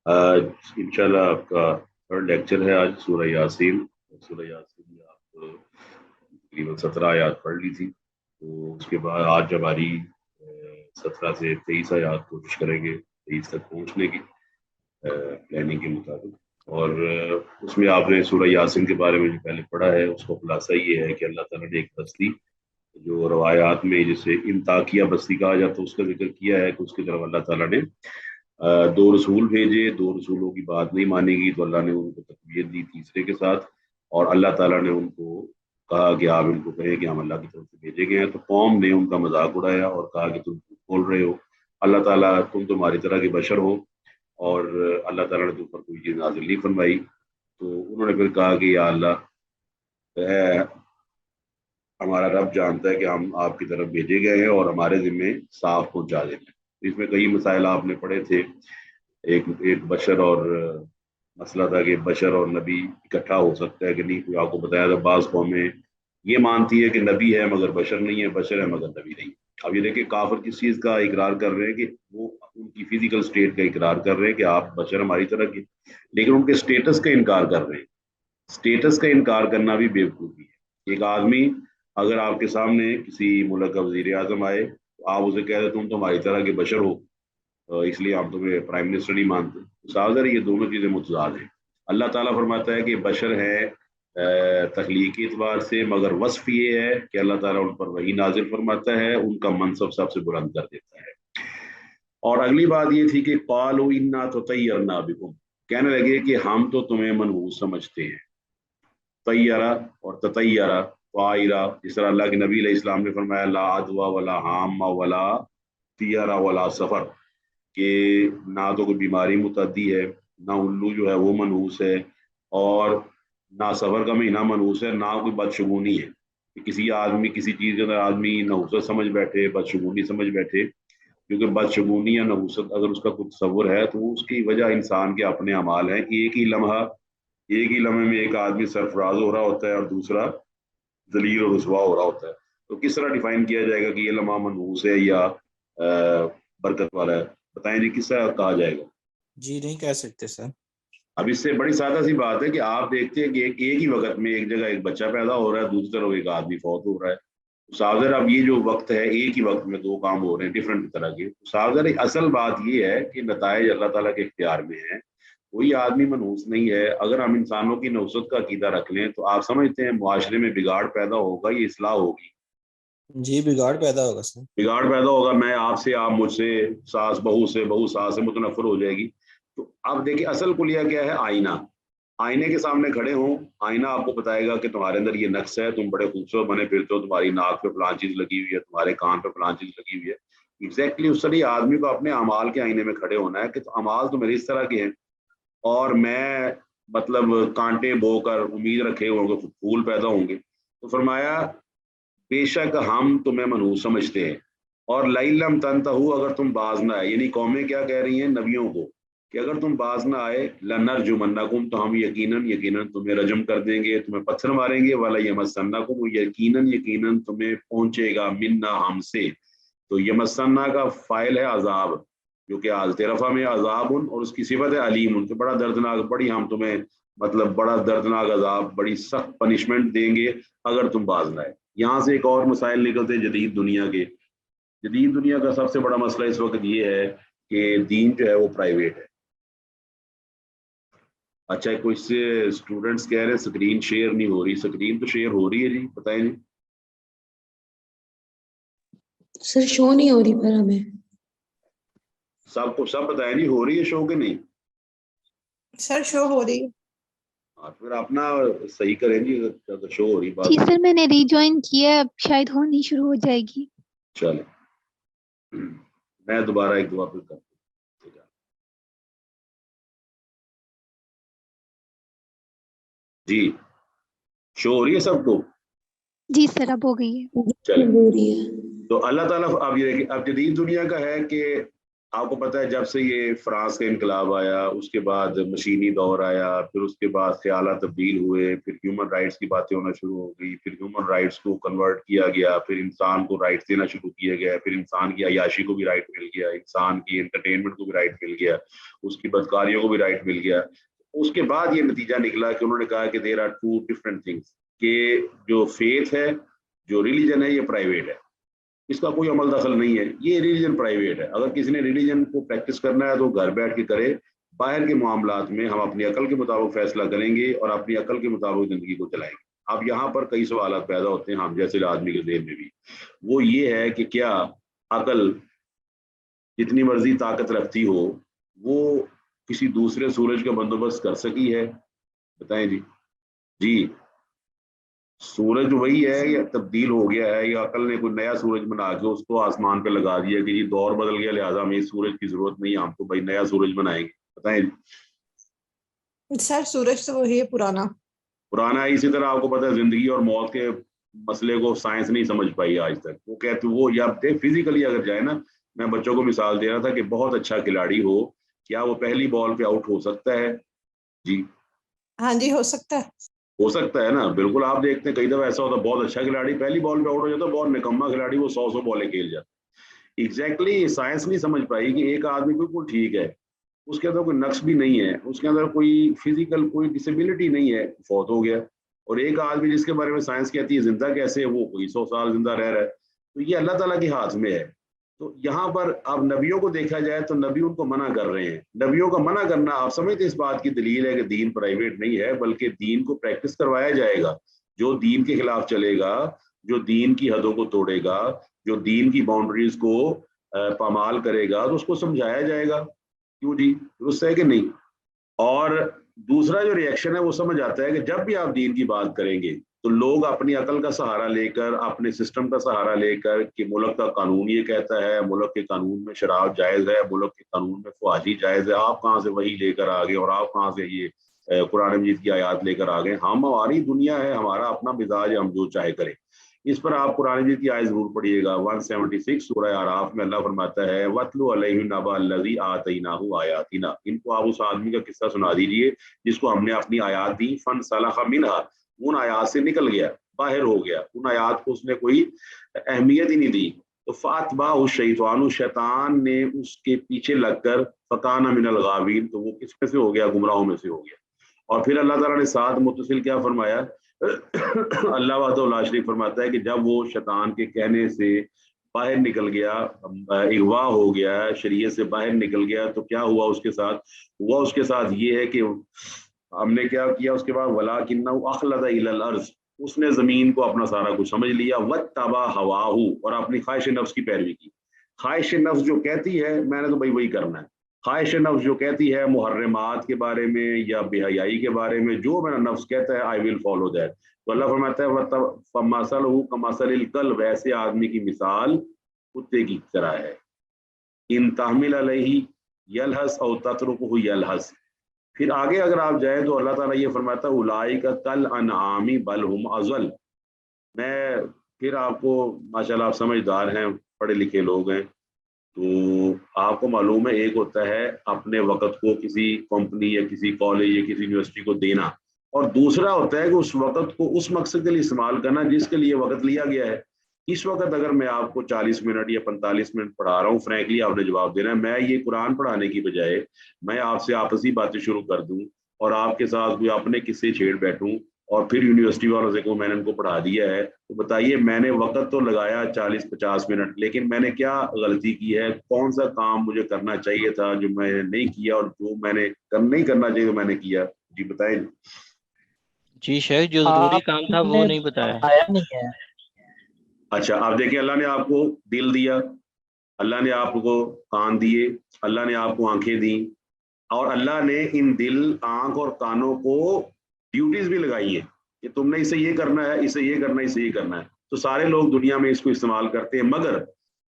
آج انشاءاللہ آپ کا تھرڈ لیکچر ہے. آج سورہ یاسین. سورہ یاسین میں آپ تقریباً 17 آیات پڑھ لی تھی. تو اس کے بعد آج ہماری 17 سے 23 آیات کوشش کریں گے 23 تک پہنچنے کی پلاننگ کے مطابق. اور اس میں آپ نے سورہ یاسین کے بارے میں جو پہلے پڑھا ہے اس کا خلاصہ یہ ہے کہ اللہ تعالیٰ نے ایک بستی جو روایات میں جسے انطاکیہ بستی کہا جاتا ہے اس کا ذکر کیا ہے کہ اس کی طرف اللہ تعالیٰ نے 2 رسول بھیجے. 2 رسولوں کی بات نہیں مانے گی تو اللہ نے ان کو تقویت دی تیسرے کے ساتھ, اور اللہ تعالیٰ نے ان کو کہا کہ آپ ان کو کہیں کہ ہم اللہ کی طرف سے بھیجے گئے ہیں. تو قوم نے ان کا مذاق اڑایا اور کہا کہ تم بول رہے ہو, اللہ تعالیٰ تم تمہاری طرح کے بشر ہو اور اللہ تعالیٰ نے تم پر کوئی چیز نازل نہیں فرمائی. تو انہوں نے پھر کہا کہ یا اللہ, ہمارا رب جانتا ہے کہ ہم آپ کی طرف بھیجے گئے ہیں اور ہمارے ذمے صاف پہنچا دینا. اس میں کئی مسائل آپ نے پڑھے تھے. ایک بشر اور مسئلہ تھا کہ بشر اور نبی اکٹھا ہو سکتا ہے کہ نہیں. کوئی آپ کو بتایا تھا بعض قومیں یہ مانتی ہے کہ نبی ہے مگر بشر نہیں ہے, بشر ہے مگر نبی نہیں. اب یہ دیکھیں کافر کس چیز کا اقرار کر رہے ہیں کہ وہ ان کی فزیکل اسٹیٹ کا اقرار کر رہے ہیں کہ آپ بشر ہماری طرح کے, لیکن ان کے اسٹیٹس کا انکار کر رہے ہیں. اسٹیٹس کا انکار کرنا بھی بیوقوفی ہے. ایک آدمی اگر آپ کے سامنے کسی ملک کا وزیر اعظم آئے تو آپ اسے کہہ دیں تم تو ہماری طرح کے بشر ہو, اس لیے ہم تمہیں پرائم منسٹر نہیں مانتے. سازر یہ دونوں چیزیں متضاد ہیں. اللہ تعالیٰ فرماتا ہے کہ بشر ہے تخلیقی اعتبار سے, مگر وصف یہ ہے کہ اللہ تعالیٰ ان پر وحی نازل فرماتا ہے, ان کا منصب سب سے بلند کر دیتا ہے. اور اگلی بات یہ تھی کہ قالوا انا تطیرنا بکم, کہنے لگے کہ ہم تو تمہیں منحوس سمجھتے ہیں. طیرہ اور تطیرہ طائرہ, جس طرح اللہ کے نبی علیہ السلام نے فرمایا لا عدوى ولا حامہ ولا طیرہ ولا سفر, کہ نہ تو کوئی بیماری متعدی ہے, نہ الو جو ہے وہ منحوس ہے, اور نہ سفر کا مہینہ منحوس ہے, نہ کوئی بدشگونی ہے. کہ کسی آدمی کسی چیز کے اندر آدمی نحوست سمجھ بیٹھے, بدشگونی سمجھ بیٹھے, کیونکہ بدشگونی یا نحوست اگر اس کا کوئی تصور ہے تو اس کی وجہ انسان کے اپنے اعمال ہیں. ایک ہی لمحے میں ایک آدمی سرفراز ہو رہا ہوتا ہے اور دوسرا ذلیل اور رسوا ہو رہا ہوتا ہے. تو کس طرح ڈیفائن کیا جائے گا کہ یہ لمحہ منحوس ہے یا برکت والا ہے؟ بتائیں جی, کس طرح کہا جائے گا؟ جی نہیں کہہ سکتے سر. اب اس سے بڑی سادہ سی بات ہے کہ آپ دیکھتے ہیں کہ ایک ہی وقت میں ایک جگہ ایک بچہ پیدا ہو رہا ہے, دوسری طرف ایک آدمی فوت ہو رہا ہے. ساغر اب یہ جو وقت ہے ایک ہی وقت میں 2 کام ہو رہے ہیں ڈفرینٹ طرح کے. ساغر اصل بات یہ ہے کہ نتائج اللہ تعالیٰ کے اختیار میں ہیں, کوئی آدمی منحوس نہیں ہے. اگر ہم انسانوں کی نحوست کا عقیدہ رکھ لیں تو آپ سمجھتے ہیں معاشرے میں بگاڑ پیدا ہوگا, یہ اصلاح ہوگی؟ جی بگاڑ پیدا ہوگا سر. بگاڑ پیدا ہوگا. میں آپ سے, آپ مجھ سے, ساس بہو سے, بہو ساس سے متنفر ہو جائے گی. تو اب دیکھیں اصل کلیہ کیا ہے؟ آئینہ. آئینے کے سامنے کھڑے ہوں, آئینہ آپ کو بتائے گا کہ تمہارے اندر یہ نقص ہے, تم بڑے خوبصورت بنے پھرتے ہو, تمہاری ناک پہ فلان چیز لگی ہوئی ہے, تمہارے کان پہ فلان چیز لگی ہوئی ہے. ایگزیکٹلی اس طرح آدمی کو اپنے اعمال کے آئینے میں کھڑے ہونا ہے کہ اعمال تو میرے اس طرح کے ہیں, اور میں مطلب کانٹے بو کر امید رکھے ہوں گے پھول پیدا ہوں گے. تو فرمایا بے شک ہم تمہیں منحوس سمجھتے ہیں, اور لَإِن تنتہوا, اگر تم باز نہ آئے, یعنی قومیں کیا کہہ رہی ہیں نبیوں کو کہ اگر تم باز نہ آئے لنرجمنکم, تو ہم یقیناً تمہیں رجم کر دیں گے, تمہیں پتھر ماریں گے. وَلَيَمَسَّنَّکم, یقیناً تمہیں پہنچے گا منا, ہم سے. تو یمسنا کا فائل ہے عذاب, جو کہ حالت رفع میں عذاب, اور اس کی صفت ہے علیم, کہ بڑا دردناک, بڑی ہم تمہیں مطلب بڑا دردناک عذاب, بڑی سخت پنشمنٹ دیں گے اگر تم باز نہ آئے. یہاں سے ایک اور مسائل نکلتے ہیں جدید دنیا کے. جدید دنیا کا سب سے بڑا مسئلہ اس وقت یہ ہے کہ دین جو ہے وہ پرائیویٹ ہے. اچھا, کوئی سے اسٹوڈنٹس کہہ رہے ہیں اسکرین شیئر نہیں ہو رہی. اسکرین تو شیئر ہو رہی ہے جی, بتائیں جی. سر شو نہیں ہو رہی پر ہمیں. سب کو سب بتائیں جی, ہو رہی ہے شو کہ نہیں؟ سر شو ہو رہی ہے. پھر اپنا صحیح کریں جی, شو ہو رہی بات. جی سر میں نے ری جوائن کیا, اب شاید ہونی شروع ہو جائے گی. چلیں میں دوبارہ ایک دفعہ پھر کرتا ہوں. جی شو ہو رہی ہے سب کو؟ جی سر اب ہو گئی ہے. چلیں. ہو رہی ہے. تو اللہ تعالیٰ اب یہ اب جدید دنیا کا ہے کہ آپ کو پتہ ہے جب سے یہ فرانس کا انقلاب آیا اس کے بعد مشینی دور آیا، پھر اس کے بعد خیالات تبدیل ہوئے، پھر ہیومن رائٹس کی باتیں ہونا شروع ہو گئی، پھر ہیومن رائٹس کو کنورٹ کیا گیا، پھر انسان کو رائٹس دینا شروع کیا گیا، پھر انسان کی عیاشی کو بھی رائٹ مل گیا، انسان کی انٹرٹینمنٹ کو بھی رائٹ مل گیا، اس کی بدکاریوں کو بھی رائٹ مل گیا۔ اس کے بعد یہ نتیجہ نکلا کہ انہوں نے کہا کہ there are two different things, کہ جو فیتھ ہے، جو ریلیجن ہے، یہ پرائیویٹ ہے، اس کا کوئی عمل دخل نہیں ہے، یہ ریلیجن پرائیویٹ ہے۔ اگر کسی نے ریلیجن کو پریکٹس کرنا ہے تو گھر بیٹھ کے کرے، باہر کے معاملات میں ہم اپنی عقل کے مطابق فیصلہ کریں گے اور اپنی عقل کے مطابق زندگی کو چلائیں گے۔ اب یہاں پر کئی سوالات پیدا ہوتے ہیں ہم جیسے آدمی کے ذہن میں بھی، وہ یہ ہے کہ کیا عقل جتنی مرضی طاقت رکھتی ہو وہ کسی دوسرے سورج کا بندوبست کر سکی ہے؟ بتائیں جی۔ جی سورج وہی ہے یا تبدیل ہو گیا ہے، یا عقل نے کوئی نیا سورج بنا کے اس کو آسمان پہ لگا دیا کہ جی دور بدل گیا لہٰذا ہمیں اس سورج کی ضرورت نہیں، ہم تو بھائی نیا سورج بنائیں گے؟ بتائیں جی۔ سر سورج تو وہی ہے پرانا ہے۔ اسی طرح آپ کو پتہ ہے زندگی اور موت کے مسئلے کو سائنس نہیں سمجھ پائی آج تک۔ وہ کہتے وہ یا فزیکلی اگر جائے نا، میں بچوں کو مثال دے رہا تھا کہ بہت اچھا کھلاڑی ہو، کیا وہ پہلی بال پہ آؤٹ ہو سکتا ہے؟ جی ہاں جی ہو سکتا ہے۔ ہو سکتا ہے نا، بالکل۔ آپ دیکھتے ہیں کئی دفعہ ایسا ہوتا ہے بہت اچھا کھلاڑی پہلی بال پہ آؤٹ ہو جاتا ہے، بہت نکما کھلاڑی وہ 100 بالیں کھیل جاتا ہے۔ ایگزیکٹلی سائنس نہیں سمجھ پائی کہ ایک آدمی بالکل ٹھیک ہے، اس کے اندر کوئی نقص بھی نہیں ہے، اس کے اندر کوئی فزیکل کوئی ڈسیبلٹی نہیں ہے، فوت ہو گیا، اور ایک آدمی جس کے بارے میں سائنس کہتی ہے زندہ کیسے ہے، وہ کوئی 100 سال زندہ رہ رہا ہے۔ تو یہ اللہ تعالیٰ کے ہاتھ میں ہے۔ تو یہاں پر اب نبیوں کو دیکھا جائے تو نبی ان کو منع کر رہے ہیں۔ نبیوں کا منع کرنا آپ سمجھتے اس بات کی دلیل ہے کہ دین پرائیویٹ نہیں ہے، بلکہ دین کو پریکٹس کروایا جائے گا۔ جو دین کے خلاف چلے گا، جو دین کی حدوں کو توڑے گا، جو دین کی باؤنڈریز کو پامال کرے گا، تو اس کو سمجھایا جائے گا۔ کیوں جی، درست ہے کہ نہیں؟ اور دوسرا جو ریئیکشن ہے وہ سمجھ آتا ہے کہ جب بھی آپ دین کی بات کریں گے تو لوگ اپنی عقل کا سہارا لے کر، اپنے سسٹم کا سہارا لے کر کہ ملک کا قانون یہ کہتا ہے، ملک کے قانون میں شراب جائز ہے، ملک کے قانون میں فوادی جائز ہے، آپ کہاں سے وہی لے کر آ گئے اور آپ کہاں سے یہ قرآن مجید کی آیات لے کر آ گئے؟ ہماری دنیا ہے، ہمارا اپنا مزاج ہے، ہم جو چاہے کریں۔ اس پر آپ قرآن مجید کی آیت ضرور پڑھیے گا، 176 سورہ اعراف میں اللہ فرماتا ہے وَاتْلُ عَلَيْهِمْ نَبَأَ الَّذِي آتَيْنَاهُ آیَاتِنَا، ان کو آپ اس آدمی کا قصہ سنا دیجئے جس کو ہم نے اپنی آیات دی، فَانْسَلَخَ مِنْهَا، ان آیات سے نکل گیا، باہر ہو گیا، ان آیات کو اس نے کوئی اہمیت ہی نہیں دی۔ تو فَأَتْبَعَهُ الشَّيْطَانُ، شیطان نے اس کے پیچھے لگ کر فَكَانَ مِنَ الْغَاوِينَ، تو وہ کس میں سے ہو گیا؟ گمراہوں میں سے ہو گیا۔ اور پھر اللہ تعالیٰ نے ساتھ متصل کیا فرمایا؟ اللہ وحدہ لا شریک فرماتا ہے کہ جب وہ شیطان کے کہنے سے باہر نکل گیا، اغوا ہو گیا، شریعت سے باہر نکل گیا، تو کیا ہوا اس کے ساتھ؟ ہوا اس کے ساتھ یہ ہے کہ ہم نے کیا کیا اس کے بعد؟ وَلَٰكِنَّهُ أَخْلَدَ إِلَى الْأَرْضِ، اس نے زمین کو اپنا سارا کچھ سمجھ لیا، وَاتَّبَعَ هَوَاهُ، اور اپنی خواہش نفس کی پیروی کی۔ خواہش نفس جو کہتی ہے میں نے تو بھائی وہی کرنا ہے، خواہش نفس جو کہتی ہے محرمات کے بارے میں یا بے حیائی کے بارے میں، جو میرا نفس کہتا ہے I will follow that۔ تو اللہ فرماتا ہے فَمَثَلُهُ كَمَثَلِ الْكَلْبِ، ایسے آدمی کی مثال کتے کی طرح ہے، ان تحمل علیہ یلہس او تترکہ یلہس۔ پھر آگے اگر آپ جائیں تو اللہ تعالیٰ یہ فرماتا ہے اولئک کالانعام بل ہم اضل۔ میں پھر آپ کو ماشاءاللہ آپ سمجھدار ہیں، پڑھے لکھے لوگ ہیں، تو آپ کو معلوم ہے ایک ہوتا ہے اپنے وقت کو کسی کمپنی یا کسی کالج یا کسی یونیورسٹی کو دینا، اور دوسرا ہوتا ہے کہ اس وقت کو اس مقصد کے لیے استعمال کرنا جس کے لیے وقت لیا گیا ہے۔ اس وقت اگر میں آپ کو 40 منٹ یا 45 منٹ پڑھا رہا ہوں، فرینکلی آپ نے جواب دینا ہے، میں یہ قرآن پڑھانے کی بجائے میں آپ سے آپسی باتیں شروع کر دوں اور آپ کے ساتھ کوئی اپنے قصے چھیڑ بیٹھوں اور پھر یونیورسٹی والوں سے کہوں میں نے ان کو پڑھا دیا ہے، تو بتائیے میں نے وقت تو لگایا 40-50 منٹ، لیکن میں نے کیا غلطی کی ہے؟ کون سا کام مجھے کرنا چاہیے تھا جو میں نے نہیں کیا، اور جو میں نے نہیں کرنا چاہیے تو میں نے کیا؟ جی بتائیں۔ جی شیخ، جو ضروری کام تھا وہ نہیں بتایا نہیں ہے۔ اچھا آپ دیکھیں، اللہ نے آپ کو دل دیا، اللہ نے آپ کو کان دیے، اللہ نے آپ کو آنکھیں دیں، اور اللہ نے ان دل، آنکھ اور کانوں کو ڈیوٹیز بھی لگائی ہیں کہ تم نے اسے یہ کرنا ہے، اسے یہ کرنا ہے، اسے یہ کرنا ہے۔ تو سارے لوگ دنیا میں اس کو استعمال کرتے ہیں، مگر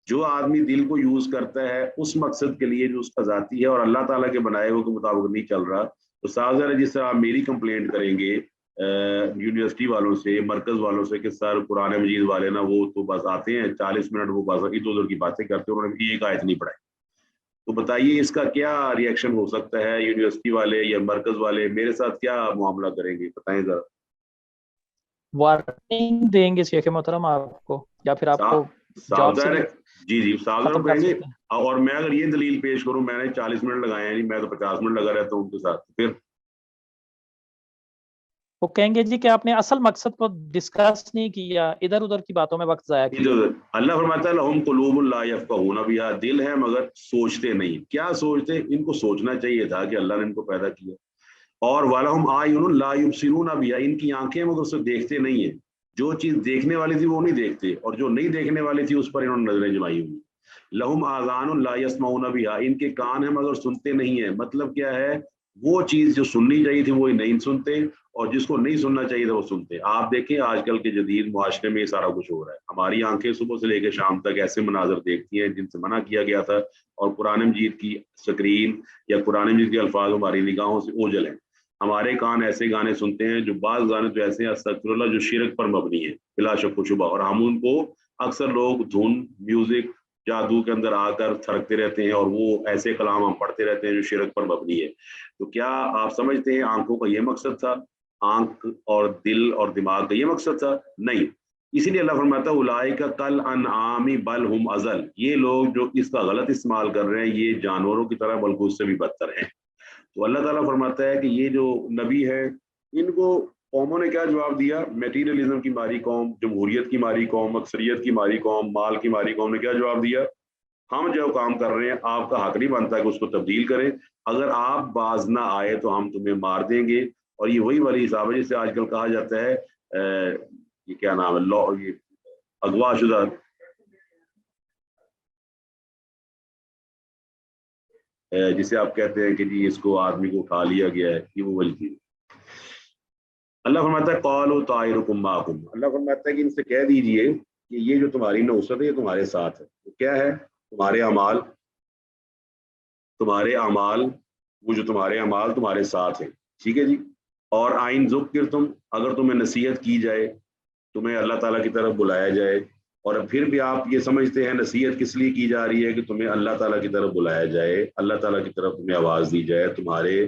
جو آدمی دل کو یوز کرتا ہے اس مقصد کے لیے جو اس کا ذاتی ہے اور اللہ تعالیٰ کے بنائے ہوئے کے مطابق نہیں چل رہا، تو صاف ظاہر ہے جس طرح آپ میری کمپلینٹ کریں گے یونیورسٹی والوں سے، مرکز والوں سے کہ سر قرآن مجید والے نا وہ تو بس آتے ہیں 40 منٹ وہ بس ادھر ادھر کی باتیں کرتے ہیں، انہوں نے ایک آیت نہیں پڑھائی۔ تو بتائیے اس کا کیا ریئیکشن ہو سکتا ہے؟ یونیورسٹی والے یا مرکز والے میرے ساتھ کیا معاملہ کریں گے بتائیں ذرا. وارننگ دیں گے شیخ محترم آپ کو، یا پھر آپ کو جاب سے جی جی ختم ساودھان کر کہیں گے. سکتے ہیں۔ اور میں اگر یہ دلیل پیش کروں میں نے 40 منٹ لگائے ہیں، میں تو 50 منٹ لگا رہتا ہوں ان کے ساتھ، پھر وہ کہیں گے جی کہ آپ نے اصل مقصد کو ڈسکس نہیں کیا، ادھر ادھر کی باتوں میں وقت ضائع کیا۔ اللہ فرماتا ہے لہم قلوب لا یفقہون بہا، دل ہے مگر سوچتے نہیں. کیا سوچتے؟ ان کو سوچنا چاہیے تھا کہ اللہ نے ان کو پیدا کیا. اور وَلَهُمْ أَعْيُنٌ لَا يُبْصِرُونَ بِهَا، ان کی آنکھیں مگر اسے دیکھتے نہیں ہیں. جو چیز دیکھنے والی تھی وہ نہیں دیکھتے، اور جو نہیں دیکھنے والی تھی اس پر انہوں نے نظریں جمائی ہوئی. لَهُمْ آذَانٌ لَا يَسْمَعُونَ بِهَا، ان کے کان ہیں مگر سنتے نہیں ہیں. مطلب کیا ہے؟ وہ چیز جو سننی چاہیے تھی وہ نہیں سنتے، اور جس کو نہیں سننا چاہیے تھا وہ سنتے. آپ دیکھیں آج کل کے جدید معاشرے میں یہ سارا کچھ ہو رہا ہے. ہماری آنکھیں صبح سے لے کے شام تک ایسے مناظر دیکھتی ہیں جن سے منع کیا گیا تھا، اور قرآن مجید کی سکرین یا قرآن مجید کے الفاظ ہماری نگاہوں سے اوجھل ہیں. ہمارے کان ایسے گانے سنتے ہیں جو بعض گانے تو ایسے ہیں استغفر اللہ جو شرک پر مبنی ہے بلا شک و شبہ، اور ہم ان کو اکثر لوگ دھن میوزک جادو کے اندر آ کر تھرکتے رہتے ہیں، اور وہ ایسے کلام ہم پڑھتے رہتے ہیں جو شرک پر مبنی ہے. تو کیا آپ سمجھتے ہیں آنکھوں کا یہ مقصد تھا؟ آنکھ اور دل اور دماغ کا یہ مقصد تھا؟ نہیں. اسی لیے اللہ فرماتا ہے اولئک کالانعام بل ہم اضل، یہ لوگ جو اس کا غلط استعمال کر رہے ہیں یہ جانوروں کی طرح بلکہ اس سے بھی بدتر ہیں. تو اللہ تعالیٰ فرماتا ہے کہ یہ جو نبی ہے ان کو قوموں نے کیا جواب دیا؟ میٹیریلزم کی ماری قوم، جمہوریت کی ماری قوم، اکثریت کی ماری قوم، مال کی ماری قوم نے کیا جواب دیا؟ ہم جو کام کر رہے ہیں آپ کا حق نہیں بنتا کہ اس کو تبدیل کریں، اگر آپ باز نہ آئے تو ہم تمہیں مار دیں گے. اور یہ وہی والی حساب ہے جسے آج کل کہا جاتا ہے یہ کیا نام ہے، یہ اغوا شدہ جسے آپ کہتے ہیں کہ جی اس کو آدمی کو اٹھا لیا گیا ہے، یہ وہ وہی چیز. اللہ فرماتا ہے قالوا طائرکم معکم، اللہ فرماتا ہے کہ ان سے کہہ دیجئے کہ یہ جو تمہاری نوست ہے یہ تمہارے ساتھ ہے. تو کیا ہے؟ تمہارے اعمال، وہ جو تمہارے اعمال تمہارے ساتھ ہیں. ٹھیک ہے جی. اور آئین ذکرتم، اگر تمہیں نصیحت کی جائے، تمہیں اللہ تعالیٰ کی طرف بلایا جائے، اور پھر بھی آپ یہ سمجھتے ہیں نصیحت کس لیے کی جا رہی ہے کہ تمہیں اللہ تعالیٰ کی طرف بلایا جائے، اللہ تعالیٰ کی طرف تمہیں آواز دی جائے، تمہارے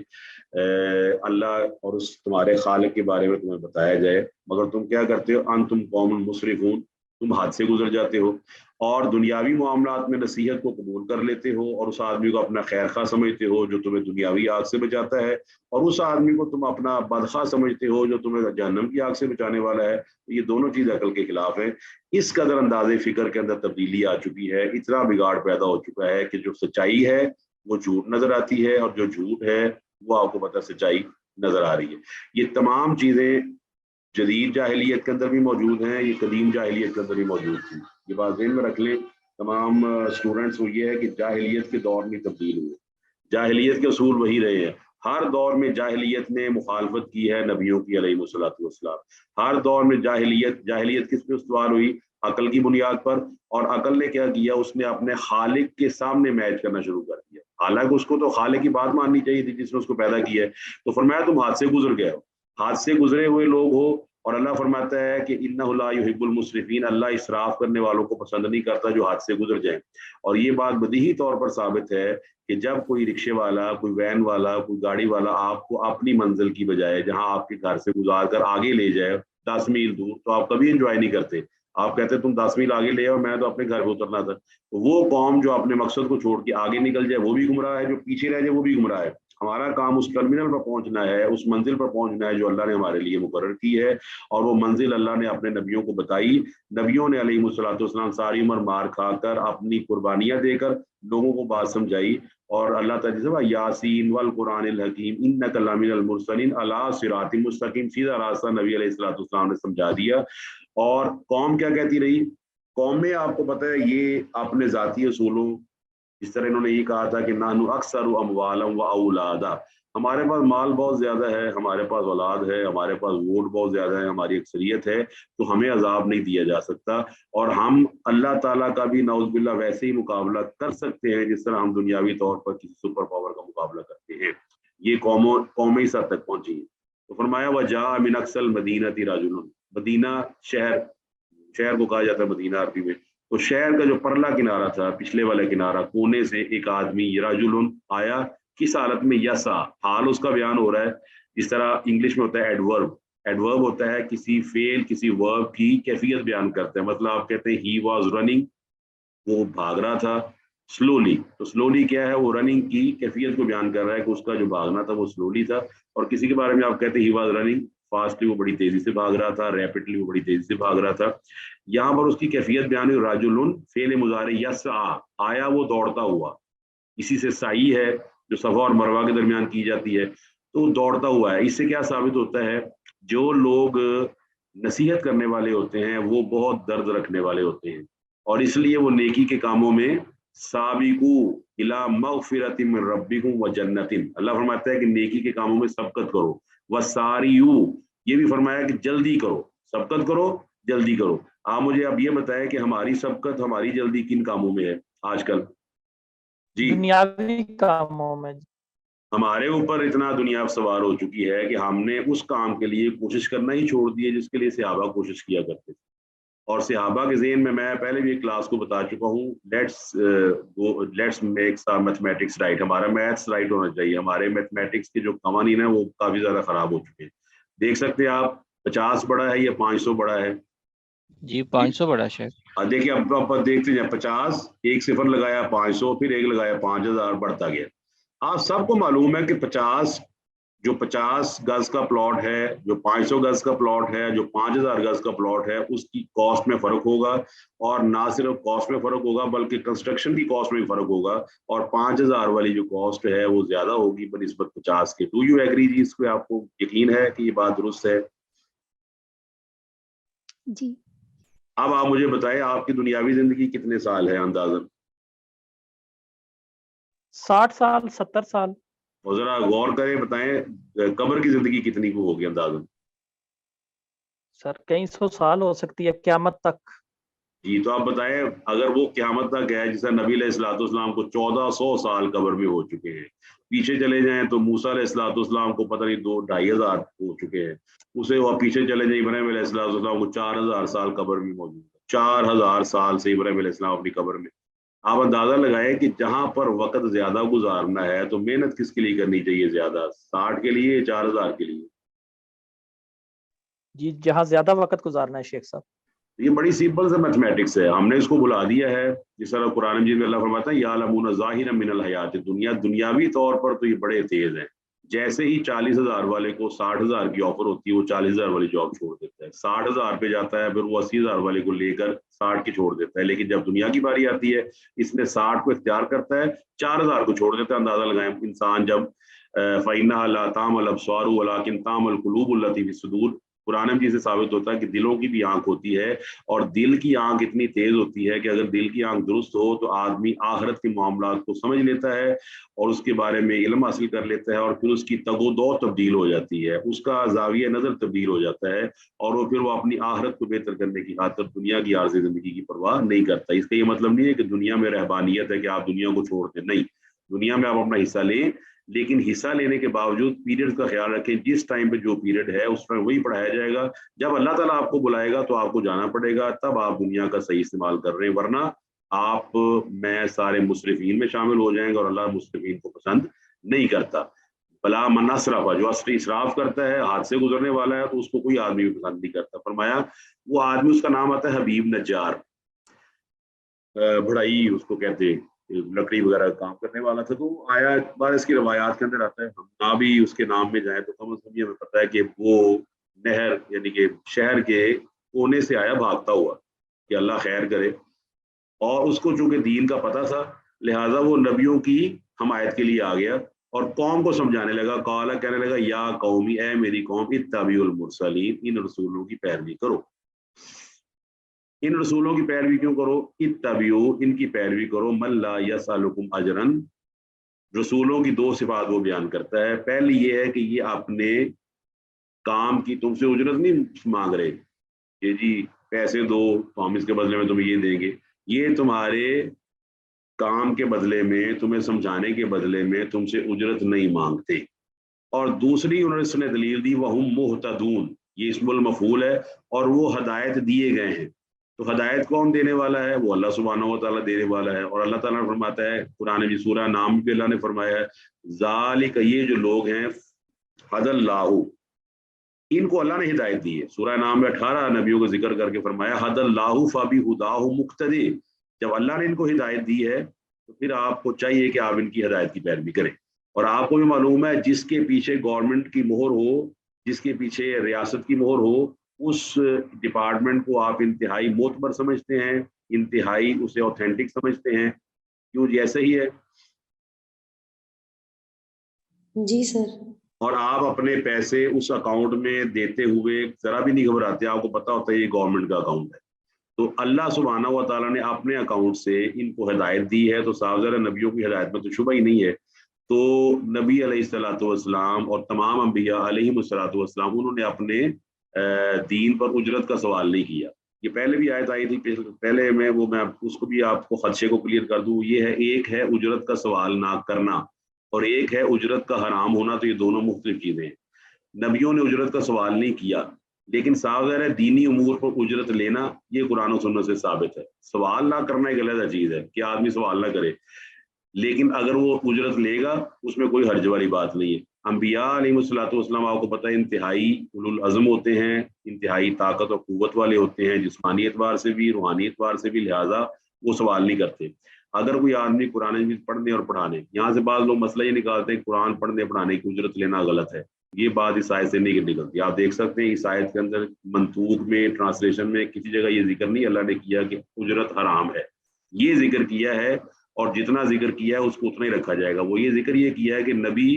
اللہ اور اس تمہارے خالق کے بارے میں تمہیں بتایا جائے، مگر تم کیا کرتے ہو؟ انتم قوم مسرفون، تم حد سے گزر جاتے ہو، اور دنیاوی معاملات میں نصیحت کو قبول کر لیتے ہو، اور اس آدمی کو اپنا خیر خواہ سمجھتے ہو جو تمہیں دنیاوی آگ سے بچاتا ہے، اور اس آدمی کو تم اپنا بدخواہ سمجھتے ہو جو تمہیں جہنم کی آگ سے بچانے والا ہے. یہ دونوں چیز عقل کے خلاف ہیں. اس قدر انداز فکر کے اندر تبدیلی آ چکی ہے، اتنا بگاڑ پیدا ہو چکا ہے کہ جو سچائی ہے وہ جھوٹ نظر آتی ہے، اور جو جھوٹ ہے وہ آپ کو پتہ سچائی نظر آ رہی ہے. یہ تمام چیزیں جدید جاہلیت کے اندر بھی موجود ہیں، یہ قدیم جاہلیت کے اندر بھی موجود تھی. یہ بات ذہن میں رکھ لیں تمام اسٹوڈنٹس. وہ یہ ہے کہ جاہلیت کے دور میں تبدیل ہوئے، جاہلیت کے اصول وہی رہے ہیں. ہر دور میں جاہلیت نے مخالفت کی ہے نبیوں کی علیہ الصلوۃ والسلام. ہر دور میں جاہلیت کس پہ استوار ہوئی؟ عقل کی بنیاد پر. اور عقل نے کیا کیا؟ اس نے اپنے خالق کے سامنے میچ کرنا شروع کر دیا، حالانکہ اس کو تو خالق کی بات ماننی چاہیے تھی جس نے اس کو پیدا کیا ہے. تو فرمایا تم ہاتھ سے گزر گئے ہو، ہاتھ سے گزرے ہوئے لوگ ہو. اور اللہ فرماتا ہے کہ انہ لا یحب المسرفین، اللہ اسراف کرنے والوں کو پسند نہیں کرتا جو ہاتھ سے گزر جائیں. اور یہ بات بدیہی طور پر ثابت ہے کہ جب کوئی رکشے والا، کوئی وین والا، کوئی گاڑی والا آپ کو اپنی منزل کی بجائے جہاں آپ کے گھر سے گزار کر آگے لے جائے 10 میل دور، تو آپ کبھی انجوائے نہیں کرتے. آپ کہتے تم 10 میل آگے لے آؤ، میں تو اپنے گھر پہ اترنا تھا. وہ قوم جو اپنے مقصد کو چھوڑ کے آگے نکل جائے وہ بھی گمراہ ہے، جو پیچھے رہ جائے وہ بھی گمراہ ہے. ہمارا کام اس ٹرمینل پر پہنچنا ہے، اس منزل پر پہنچنا ہے جو اللہ نے ہمارے لیے مقرر کی ہے. اور وہ منزل اللہ نے اپنے نبیوں کو بتائی. نبیوں نے علیہ الصلوۃ والسلام ساری عمر مار کھا کر، اپنی قربانیاں دے کر لوگوں کو بات سمجھائی. اور اللہ تعالیٰ سے یاسین والقرآن الحکیم انک لمن المرسلین علی صراط مستقیم، سیدھا راستہ نبی علیہ الصلوۃ والسلام نے سمجھا دیا. اور قوم کیا کہتی رہی؟ قوم میں آپ کو پتہ ہے یہ اپنے ذاتی اصولوں، جس طرح انہوں نے یہ کہا تھا کہ نحن اکثر اموالا و اولادا، ہمارے پاس مال بہت زیادہ ہے، ہمارے پاس اولاد ہے، ہمارے پاس ووٹ بہت زیادہ ہے، ہماری اکثریت ہے، تو ہمیں عذاب نہیں دیا جا سکتا. اور ہم اللہ تعالیٰ کا بھی نعوذ باللہ ویسے ہی مقابلہ کر سکتے ہیں جس طرح ہم دنیاوی طور پر کسی سپر پاور کا مقابلہ کرتے ہیں. یہ قومیں اس حد تک پہنچی ہیں. تو فرمایا وجاء من اقصی المدینۃ رجل، مدینہ شہر کو کہا جاتا ہے مدینہ عربی میں. تو شہر کا جو پرلا کنارہ تھا، پچھلے والا کنارہ، کونے سے ایک آدمی رجل آیا، کس حالت میں؟ یسا، حال اس کا بیان ہو رہا ہے. جس طرح انگلش میں ہوتا ہے ایڈورب. ایڈورب ہوتا ہے کسی فعل کسی ورب کی کیفیت بیان کرتا ہے. مطلب آپ کہتے ہیں ہی واز رننگ، وہ بھاگ رہا تھا سلولی. تو سلولی کیا ہے؟ وہ رننگ کی کیفیت کو بیان کر رہا ہے کہ اس کا جو بھاگنا تھا وہ سلولی تھا. اور کسی کے بارے میں آپ کہتے ہیں ہی واز رننگ فاسٹلی، وہ بڑی تیزی سے بھاگ رہا تھا، ریپڈلی وہ بڑی تیزی سے بھاگ رہا تھا. یہاں پر اس کی کیفیت بیان ہوئی رجل فعل مضارع یسعی، آیا وہ دوڑتا ہوا. اسی سے سعی ہے جو صفا اور مروہ کے درمیان کی جاتی ہے، تو دوڑتا ہوا ہے. اس سے کیا ثابت ہوتا ہے؟ جو لوگ نصیحت کرنے والے ہوتے ہیں وہ بہت درد رکھنے والے ہوتے ہیں، اور اس لیے وہ نیکی کے کاموں میں سابقو الی مغفرۃ من ربکم وجنۃ، اللہ فرماتا ہے کہ نیکی کے کاموں میں سبقت کرو. وساریو، یہ بھی فرمایا کہ جلدی کرو، سبقت کرو جلدی کرو. آپ مجھے اب یہ بتائیں کہ ہماری سبقت ہماری جلدی کن کاموں میں ہے آج کل؟ جی دنیاوی کاموں میں. ہمارے اوپر اتنا دنیا سوار ہو چکی ہے کہ ہم نے اس کام کے لیے کوشش کرنا ہی چھوڑ دی ہے جس کے لیے صحابہ کوشش کیا کرتے تھے. اور صحابہ کے ذہن میں پہلے بھی ایک کلاس کو بتا چکا ہوں، لیٹس میک میتھمیٹکس رائٹ. ہمارا میتھس رائٹ ہونا چاہیے. ہمارے میتھمیٹکس کے جو قوانین ہیں وہ کافی زیادہ خراب ہو چکے ہیں. دیکھ سکتے ہیں آپ 50 بڑا ہے یا 500 بڑا ہے؟ جی 500 بڑا شیخ. دیکھیے اب دیکھتے ہیں 50، ایک صفر لگایا 500، پھر ایک لگایا 5000، بڑھتا گیا. آپ سب کو معلوم ہے کہ 50 گز کا پلاٹ ہے، جو 500 گز کا پلاٹ ہے، جو 5000 گز کا پلاٹ ہے، اس کی کاسٹ میں فرق ہوگا. اور نہ صرف کاسٹ میں فرق ہوگا بلکہ کنسٹرکشن کی کاسٹ میں بھی فرق ہوگا. اور 5000 والی جو کاسٹ ہے وہ زیادہ ہوگی بنسبت 50 کے. ڈو یو ایگری جی؟ اس پہ آپ کو یقین ہے کہ یہ بات درست ہے؟ جی. اب آپ مجھے بتائیں آپ کی دنیاوی زندگی کتنے سال ہے اندازاً؟ 60 سال 70 سال. اور ذرا غور کریں، بتائیں قبر کی زندگی کتنی کو ہوگی اندازاً؟ سر کئی 100 سال ہو سکتی ہے قیامت تک. جی تو آپ بتائیں اگر وہ قیامت تک ہے، جیسا نبی علیہ الصلوۃ والسلام کو 1400 سال قبر میں ہو چکے ہیں. پیچھے چلے جائیں تو موسیٰ علیہ الصلوۃ والسلام کو پتہ نہیں 2-2.5 ہزار ہو چکے ہیں. اسے وہ پیچھے چلے جائیں ابراہیم علیہ الصلوۃ والسلام کو 4000 سال قبر میں موجود ہے. 4000 سال سے ابراہیم علیہ السلام اپنی قبر میں. آپ اندازہ لگائیں کہ جہاں پر وقت زیادہ گزارنا ہے تو محنت کس کے لیے کرنی چاہیے زیادہ، 60 کے لیے 4000 کے لیے؟ جی جہاں زیادہ وقت گزارنا ہے شیخ صاحب. یہ بڑی سمپل سے میتھمیٹکس ہے، ہم نے اس کو بلا دیا ہے. جس طرح قرآن مجید میں اللہ فرماتا ہے یعلمون ظاہرا من الحیات الدنیا، دنیاوی طور پر تو یہ بڑے تیز ہیں. جیسے ہی 40,000 والے کو 60,000 کی آفر ہوتی ہے وہ 40,000 والی جاب چھوڑ دیتا ہے. 60,000 پہ جاتا ہے، پھر وہ 80,000 والے کو لے کر 60 کی چھوڑ دیتا ہے. لیکن جب دنیا کی باری آتی ہے اس نے 60 کو اختیار کرتا ہے، 4,000 کو چھوڑ دیتا ہے. اندازہ لگائیں انسان جب فَإِنَّهَا لَا تَعْمَى الْأَبْصَارُ وَلَكِنْ تَعْمَى الْقُلُوبُ الَّتِي فِي الصُّدُورِ. قرآن مجید سے ثابت ہوتا ہے کہ دلوں کی بھی آنکھ ہوتی ہے، اور دل کی آنکھ اتنی تیز ہوتی ہے کہ اگر دل کی آنکھ درست ہو تو آدمی آخرت کے معاملات کو سمجھ لیتا ہے اور اس کے بارے میں علم حاصل کر لیتا ہے، اور پھر اس کی تگ و دو تبدیل ہو جاتی ہے، اس کا زاویہ نظر تبدیل ہو جاتا ہے، اور وہ اپنی آخرت کو بہتر کرنے کی خاطر دنیا کی عارضی زندگی کی پرواہ نہیں کرتا. اس کا یہ مطلب نہیں ہے کہ دنیا میں رہبانیت ہے کہ آپ دنیا کو چھوڑ دیں، نہیں، دنیا میں آپ اپنا حصہ لیں، لیکن حصہ لینے کے باوجود پیریڈ کا خیال رکھیں. جس ٹائم پہ جو پیریڈ ہے اس ٹائم وہی پڑھایا جائے گا. جب اللہ تعالیٰ آپ کو بلائے گا تو آپ کو جانا پڑے گا، تب آپ دنیا کا صحیح استعمال کر رہے ہیں، ورنہ آپ میں سارے مسرفین میں شامل ہو جائیں گے، اور اللہ مسرفین کو پسند نہیں کرتا. بلا من اسرف، جو اسراف کرتا ہے، ہاتھ سے گزرنے والا ہے، تو اس کو کوئی آدمی بھی پسند نہیں کرتا. فرمایا وہ آدمی، اس کا نام آتا ہے حبیب نجار، بڑھائی اس کو کہتے ہیں، لکڑی وغیرہ کام کرنے والا تھا. تو آیا بار اس کی روایات کے اندر آتا ہے، ہم نہ بھی اس کے نام میں جائیں تو کم از کم یہ ہمیں پتہ ہے کہ وہ نہر یعنی کہ شہر کے کونے سے آیا بھاگتا ہوا کہ اللہ خیر کرے. اور اس کو چونکہ دین کا پتہ تھا لہٰذا وہ نبیوں کی حمایت کے لیے آ گیا اور قوم کو سمجھانے لگا. قال، کہنے لگا یا قومی، اے میری قوم، اتبعوا المرسلین، ان رسولوں کی پیروی کرو. ان رسولوں کی پیروی کیوں کرو؟ اتبعوا، ان کی پیروی کرو، من لا یسألکم اجرا. رسولوں کی 2 صفات وہ بیان کرتا ہے. پہلی یہ ہے کہ یہ اپنے کام کی تم سے اجرت نہیں مانگ رہے کہ جی پیسے دو تو ہم اس کے بدلے میں تمہیں یہ دیں گے. یہ تمہارے کام کے بدلے میں، تمہیں سمجھانے کے بدلے میں تم سے اجرت نہیں مانگتے. اور دوسری انہوں نے دلیل دی وہم مہتدون، یہ اسم المفعول ہے، اور وہ ہدایت دیے گئے ہیں. تو ہدایت کون دینے والا ہے؟ وہ اللہ سبحانہ و تعالیٰ دینے والا ہے. اور اللہ تعالیٰ نے فرماتا ہے قرآن میں سورہ نام بھی اللہ نے فرمایا ہے ذالک، یہ جو لوگ ہیں حد اللہ، ان کو اللہ نے ہدایت دی ہے. سورہ نام میں 18 نبیوں کا ذکر کر کے فرمایا حد اللہ فبہداہ مقتدی. جب اللہ نے ان کو ہدایت دی ہے تو پھر آپ کو چاہیے کہ آپ ان کی ہدایت کی پیروی کریں. اور آپ کو بھی معلوم ہے جس کے پیچھے گورنمنٹ کی مہر ہو، جس کے پیچھے ریاست کی مہر ہو، اس ڈپارٹمنٹ کو آپ انتہائی معتبر سمجھتے ہیں، انتہائی اسے اوتھینٹک سمجھتے ہیں. کیوں جی ایسا ہی ہے. جی سر. اور آپ اپنے پیسے اس اکاؤنٹ میں دیتے ہوئے ذرا بھی نہیں گھبراتے، آپ کو پتا ہوتا ہے یہ گورنمنٹ کا اکاؤنٹ ہے. تو اللہ سبحانہ و تعالیٰ نے اپنے اکاؤنٹ سے ان کو ہدایت دی ہے، تو صاف ظاہر نبیوں کی ہدایت میں تو شبہ ہی نہیں ہے. تو نبی علیہ الصلوۃ والسلام اور تمام انبیاء علیہم الصلوۃ والسلام انہوں نے اپنے دین پر اجرت کا سوال نہیں کیا. یہ پہلے بھی آیت آئی تھی پہلے، میں اس کو بھی آپ کو خدشے کو کلیئر کر دوں. یہ ہے، ایک ہے اجرت کا سوال نہ کرنا اور ایک ہے اجرت کا حرام ہونا. تو یہ دونوں مختلف چیزیں ہیں. نبیوں نے اجرت کا سوال نہیں کیا، لیکن صاف ظاہر ہے دینی امور پر اجرت لینا یہ قرآن و سنت سے ثابت ہے. سوال نہ کرنا ایک علیحدہ چیز ہے کہ آدمی سوال نہ کرے، لیکن اگر وہ اجرت لے گا اس میں کوئی حرج والی بات نہیں ہے. انبیاء علیہ الصلوۃ والسلام آپ کو پتہ ہے انتہائی اولو العزم ہوتے ہیں، انتہائی طاقت اور قوت والے ہوتے ہیں، جسمانی اعتبار سے بھی روحانی اعتبار سے بھی، لہٰذا وہ سوال نہیں کرتے. اگر کوئی آدمی قرآن مجید پڑھنے اور پڑھانے، یہاں سے بعض لوگ مسئلہ یہ نکالتے ہیں قرآن پڑھنے پڑھانے کی اجرت لینا غلط ہے. یہ بات اس آیت سے نہیں نکلتی. آپ دیکھ سکتے ہیں اس آیت کے اندر منطوق میں، ٹرانسلیشن میں کسی جگہ یہ ذکر نہیں اللہ نے کیا کہ اجرت حرام ہے. یہ ذکر کیا ہے، اور جتنا ذکر کیا ہے اس کو اتنا ہی رکھا جائے گا. وہ یہ ذکر یہ کیا ہے کہ نبی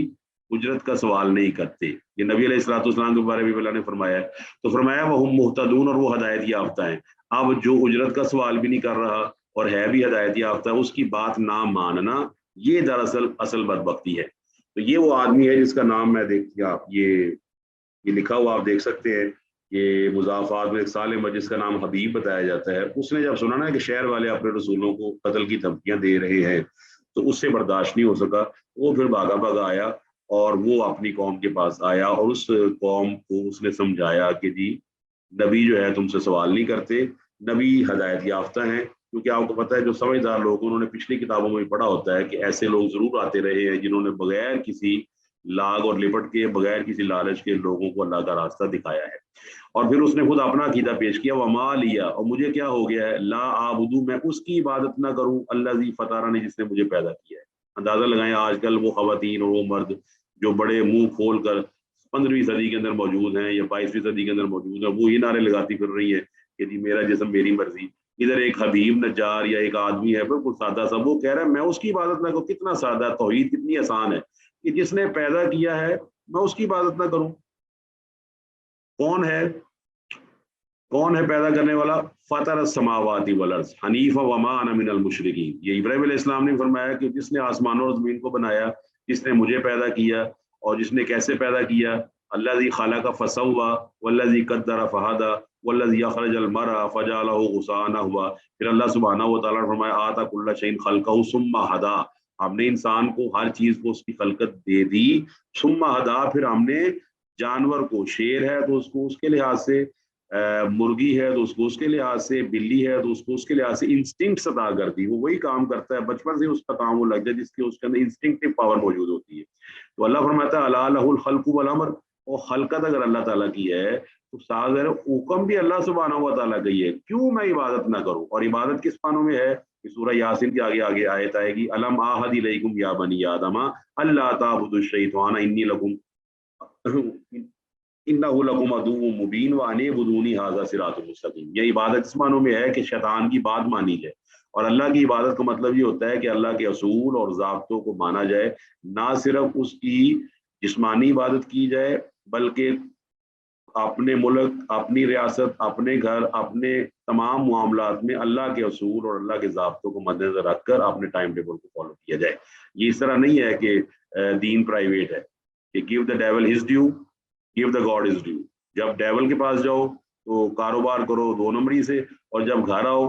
اجرت کا سوال نہیں کرتے. یہ نبی علیہ الصلوۃ والسلام کے بارے میں اللہ نے فرمایا ہے. تو فرمایا وہم مہتدون، اور وہ ہدایت یافتہ ہیں. اب جو اجرت کا سوال بھی نہیں کر رہا اور ہے بھی ہدایت یافتہ، اس کی بات نہ ماننا یہ دراصل اصل بدبختی ہے. تو یہ وہ آدمی ہے جس کا نام میں دیکھیے آپ یہ لکھا ہوا آپ دیکھ سکتے ہیں. یہ مضافات میں ایک سالم ہے جس کا نام حبیب بتایا جاتا ہے. اس نے جب سنا نا کہ شہر والے اپنے رسولوں کو قتل کی دھمکیاں دے رہے ہیں تو اس سے برداشت نہیں ہو سکا. وہ پھر بھاگا آیا اور وہ اپنی قوم کے پاس آیا اور اس قوم کو اس نے سمجھایا کہ جی نبی جو ہے تم سے سوال نہیں کرتے، نبی ہدایت یافتہ ہیں. کیونکہ آپ کو پتہ ہے جو سمجھدار لوگ انہوں نے پچھلی کتابوں میں بھی پڑھا ہوتا ہے کہ ایسے لوگ ضرور آتے رہے ہیں جنہوں نے بغیر کسی لاگ اور لپٹ کے، بغیر کسی لالچ کے لوگوں کو اللہ کا راستہ دکھایا ہے. اور پھر اس نے خود اپنا عقیدہ پیش کیا، وما لیا، اور مجھے کیا ہو گیا ہے، لا اعبدو، میں اس کی عبادت نہ کروں، الذی فطرنی، جس نے مجھے پیدا کیا ہے. اندازہ لگائیں آج کل وہ خواتین اور وہ مرد جو بڑے منہ کھول کر 15ویں صدی کے اندر موجود ہیں یا 22ویں صدی کے اندر موجود ہیں، وہ یہ نعرے لگاتی پھر رہی ہیں کہ جی میرا جسم میری مرضی. ادھر ایک حبیب نجار یا ایک آدمی ہے بالکل سادہ سا، وہ کہہ رہا ہے میں اس کی عبادت نہ کروں. کتنا سادہ، توحید کتنی آسان ہے کہ جس نے پیدا کیا ہے میں اس کی عبادت نہ کروں. کون ہے پیدا کرنے والا؟ فطر السماوات والارض حنیفا وما انا من المشرکین. یہ ابراہیم علیہ السلام نے فرمایا کہ جس نے آسمانوں اور زمین کو بنایا، جس نے مجھے پیدا کیا، اور جس نے کیسے پیدا کیا، الذی خلق فسوى والذی قدر فہدى والذی اخرج المرعى فجعلہ غثاء نحوا. پھر اللہ سبحانہ و تعالیٰ نے فرمایا آتا کل شیء خلقہ ثم ہدی، ہم نے انسان کو ہر چیز کو اس کی خلقت دے دی. ثم ہدی، پھر ہم نے جانور کو، شیر ہے تو اس کو اس کے لحاظ سے، مرغی ہے تو اس کو اس کے لحاظ سے، بلی ہے تو اس کو اس کے لحاظ سے انسٹنکٹس عطا کر دی. وہ وہی کام کرتا ہے، بچپن سے اس کا کام وہ لگ جائے جس کے اس کے اندر انسٹنکٹیو پاور موجود ہوتی ہے. تو اللہ فرماتا ہے الا لہ الخلق والامر، اور خلقت اگر اللہ تعالیٰ کی ہے تو ساز ہے حکم بھی اللہ سبحانہ و تعالیٰ کا ہی ہے. کیوں میں عبادت نہ کروں؟ اور عبادت کس معنوں میں ہے؟ سورہ یاسین کی آگے آیت آئے گی، الم اعہد الیکم یا بنی آدم الا تعبدوا الشیطان انی لکم انہ لکم عدو مبین وان اعبدونی ھذا صراط مستقیم. یہ عبادت اس معنوں میں ہے کہ شیطان کی بات مانی جائے. اور اللہ کی عبادت کا مطلب یہ ہوتا ہے کہ اللہ کے اصول اور ضابطوں کو مانا جائے، نہ صرف اس کی جسمانی عبادت کی جائے بلکہ اپنے ملک، اپنی ریاست، اپنے گھر، اپنے تمام معاملات میں اللہ کے اصول اور اللہ کے ضابطوں کو مد نظر رکھ کر اپنے ٹائم ٹیبل کو فالو کیا جائے. یہ اس طرح نہیں ہے کہ دین پرائیویٹ ہے کہ give the dual his due, give the God is due. جب ڈیول کے پاس جاؤ تو کاروبار کرو 2 نمبری سے، اور جب گھر آؤ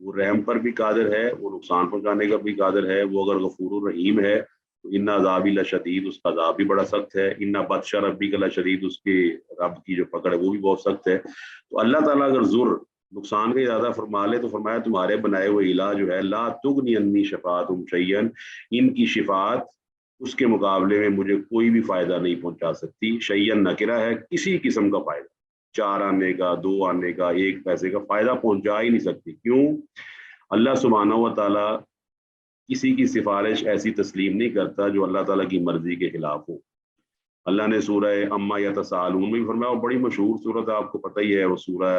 وہ رحم پر بھی قادر ہے، وہ نقصان پہنچانے کا بھی قادر ہے. وہ اگر غفور الرحیم ہے تو ان عذابی لشدید، اس کا عذاب بھی بڑا سخت ہے. ان بطش ربک لشدید، اس کے رب کی جو پکڑ ہے وہ بھی بہت سخت ہے. تو اللہ تعالیٰ اگر ضر نقصان کا ارادہ فرما لے تو فرمایا تمہارے بنائے ہوئے الہ جو ہے لا تغنی عنی شفاعتہم شیئا، ان کی شفاعت اس کے مقابلے میں مجھے کوئی بھی فائدہ نہیں پہنچا سکتی. شیئا نکرہ ہے، کسی قسم کا فائدہ، 4 آنے کا، 2 آنے کا، 1 پیسے کا فائدہ پہنچا ہی نہیں سکتی. کیوں؟ اللہ سبحانہ و تعالیٰ کسی کی سفارش ایسی تسلیم نہیں کرتا جو اللہ تعالیٰ کی مرضی کے خلاف ہو. اللہ نے سورہ اما یتساءلون میں بھی فرمایا، وہ بڑی مشہور صورت ہے، آپ کو پتہ ہی ہے، وہ سورہ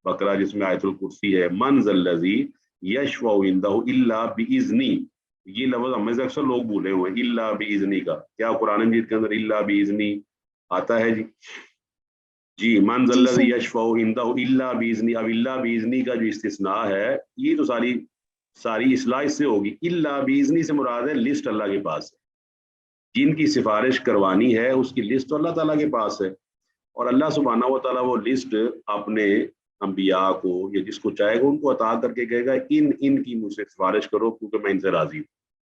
بقرہ جس میں آیت الکرسی ہے، من ذا الذی یشفع عندہ الا باذنہ. یہ لفظ ہمیں سے اکثر لوگ بھولے ہوئے ہیں، الا باذنہ کا. کیا قرآن مجید کے اندر الا باذنہ آتا ہے جی؟ جی، من ذا جی الذی سر. یشفع عندہ الا باذنہ. اب الا باذنہ کا جو استثناء ہے، یہ تو ساری اصلاح اس سے ہوگی. الا باذنہ سے مراد ہے لسٹ اللہ کے پاس ہے، جن کی سفارش کروانی ہے اس کی لسٹ تو اللہ تعالیٰ کے پاس ہے. اور اللہ سبحانہ و تعالیٰ وہ لسٹ اپنے انبیاء کو یا جس کو چاہے گا ان کو عطا کر کے کہے گا ان کی مجھ سے سفارش کرو کیونکہ میں ان سے راضی ہوں،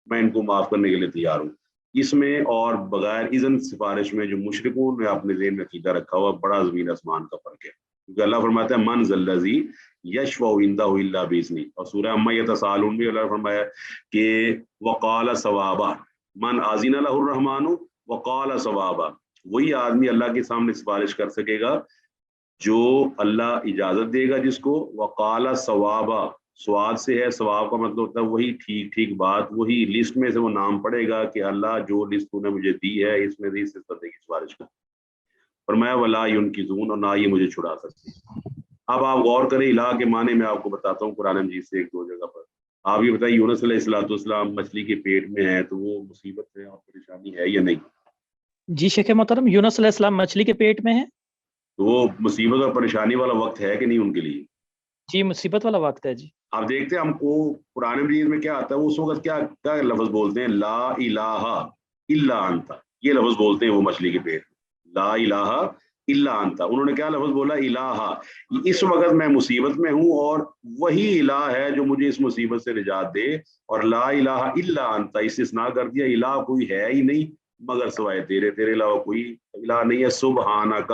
میں ان کو معاف کرنے کے لیے تیار ہوں. اس میں اور بغیر اذن سفارش میں جو مشرکون نے اپنے ذہن میں عقیدہ رکھا ہوا، بڑا زمین آسمان کا فرق ہے. کیونکہ اللہ فرماتا ہے من ذا الذی یشفع عندہ الا باذنہ. اور سورہ اما یتساءلون میں اللہ فرمایا کہ وقال ثوابا من اذن له الرحمن وقال ثوابا. وہی آدمی اللہ کے سامنے سفارش کر سکے گا جو اللہ اجازت دے گا جس کو. وقال ثوابا، سواد سے ہے، ثواب کا مطلب ہوتا ہے وہی ٹھیک بات، وہی لسٹ میں سے وہ نام پڑے گا کہ اللہ جو لسٹ تو نے مجھے دی ہے اس میں سے اس بندے کی سفارش کر. فرمایا ولا ینقذون، اور نہ یہ مجھے چھڑا سکتے. اب آپ غور کریں، الہ کے معنی میں آپ کو بتاتا ہوں قرآن مجید سے 1-2 جگہ پر. آپ یہ بتائیے، یونس علیہ السلام مچھلی کے پیٹ میں ہے تو وہ مصیبت ہے اور پریشانی ہے یا نہیں؟ جی شیخ محترم، یونس علیہ السلام مچھلی کے پیٹ میں ہے تو وہ مصیبت اور پریشانی والا وقت ہے کہ نہیں ان کے لیے؟ جی، مصیبت والا وقت ہے جی. آپ دیکھتے ہیں ہم کو قرآن مجید میں کیا آتا ہے، اس وقت کیا لفظ بولتے ہیں؟ لا الہ الا انت. یہ لفظ بولتے ہیں وہ مچھلی کے پیٹ میں، لا الہ الا انت. انہوں نے کیا لفظ بولا؟ الہ. اس وقت میں مصیبت میں ہوں اور وہی الہ ہے جو مجھے اس مصیبت سے نجات دے. اور لا الہ الا انت استثناء کر دیا، الہ کوئی ہے ہی نہیں مگر سوائے تیرے علاوہ کوئی الہ نہیں ہے. سبحانک،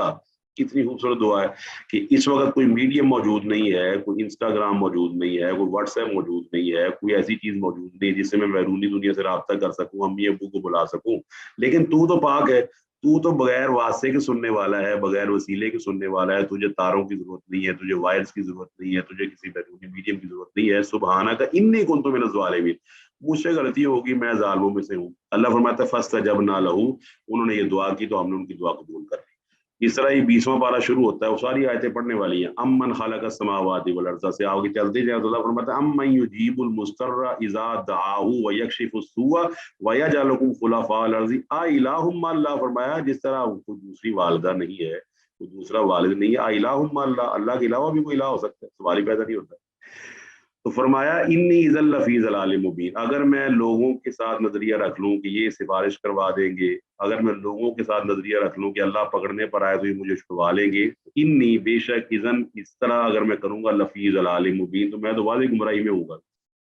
کتنی خوبصورت دعا ہے کہ اس وقت کوئی میڈیم موجود نہیں ہے، کوئی انسٹاگرام موجود نہیں ہے، کوئی واٹس ایپ موجود نہیں ہے، کوئی ایسی چیز موجود نہیں جس سے میں بیرونی دنیا سے رابطہ کر سکوں، امی ابو کو بلا سکوں. لیکن تو پاک ہے، تو بغیر واسطے کے سننے والا ہے، بغیر وسیلے کے سننے والا ہے. تجھے تاروں کی ضرورت نہیں ہے، تجھے وائرس کی ضرورت نہیں ہے، تجھے کسی بیرونی میڈیم کی ضرورت نہیں ہے. سبحانک انی کنت من الظالمین، مجھ سے غلطی ہوگی، میں ظالموں میں سے ہوں. اللہ فرماتا ہے فاستجبنا لہ، انہوں نے یہ دعا کی تو ہم نے ان کی دعا قبول کر لی. اس طرح یہ 20واں پارہ شروع ہوتا ہے، وہ ساری آیتیں پڑھنے والی ہیں. امن خلق السماوات والارض سے آگے چلتے جائیں تو اللہ فرماتا ہے امن یجیب المضطر اذا دعاہ ویکشف السوء ویجعلکم خلفاء الارض االہ مع اللہ. فرمایا جس طرح کوئی دوسری والدہ نہیں ہے، کوئی دوسرا والد نہیں ہے، االہ مع اللہ، اللہ کے علاوہ بھی کوئی الہ ہو سکتا ہے، سوال ہی پیدا نہیں ہوتا. تو فرمایا انی اذا لفی ضلال مبین، اگر میں لوگوں کے ساتھ نظریہ رکھ لوں کہ یہ سفارش کروا دیں گے، اگر میں لوگوں کے ساتھ نظریہ رکھ لوں کہ اللہ پکڑنے پر آئے تو یہ مجھے چھڑوا لیں گے، انی بے شک اذن اس طرح اگر میں کروں گا لفی ضلال مبین، تو میں تو واضح گمراہی میں ہوں گا،